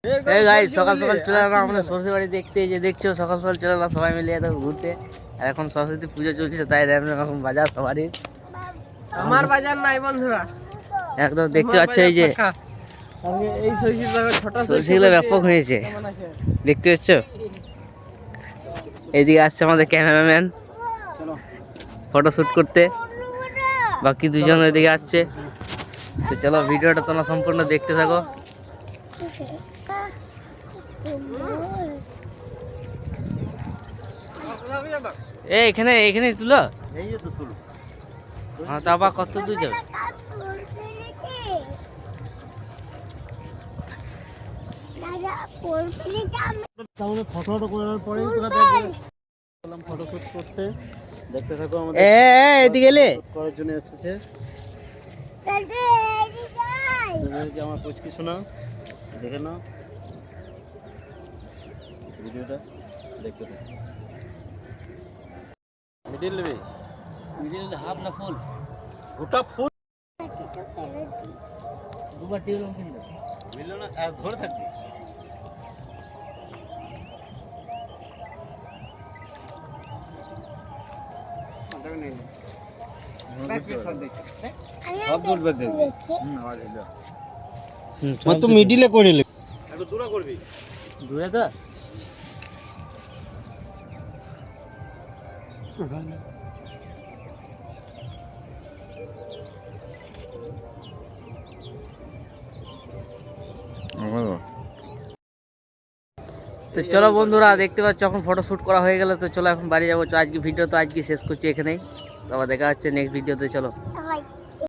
এই গাইস সকাল সকাল চলে এলাম আমাদের শ্বশুর বাড়ি দেখতে। এই যে দেখছো সকাল সকাল চলে এলাম সবাই মিলে একদম ঘুরতে। আর এখন সরস্বতী পুজো চলছে তাই এখন বাজার সবারই। আমার বাজার নাই বন্ধুরা, একদম দেখতে পাচ্ছ এই যে এই ছোট সরষেগুলো ব্যাপক হয়েছে দেখতে পাচ্ছ। এইদিকে আসছে আমাদের ক্যামেরাম্যান ফটো শুট করতে, বাকি দুজন এদিকে আসছে। তো চলো ভিডিওটা তোমরা সম্পূর্ণ দেখতে থাকো। এখানে এখানে তুলো, হ্যাঁ তা আবার কত দূর যাবে? ফটো করার পরে ফটো শুট করতে দেখতে থাকো। আমাদের এদিকে এলে করার জন্য এসেছে আমার পুচকি শোনা, দেখে নাও ভিডিওটা দেখতে থাকো। মিডিল নেবে, মিডিল হাফ না ফুল? গোটা ফুল দুবার টিউলাম কিন্তু মিললো না, ধরে থাকবি। তো মিডিলে করে নে, একটু দূরে করবি। দূরে তো তো চলো বন্ধুরা দেখতে পাচ্ছ এখন ফটো শ্যুট করা হয়ে গেল। তো চলো এখন বাড়ি যাবো। আজকে ভিডিও তো আজকে শেষ করছি এখানেই। তো আবার দেখা হচ্ছে নেক্সট ভিডিওতে। চলো।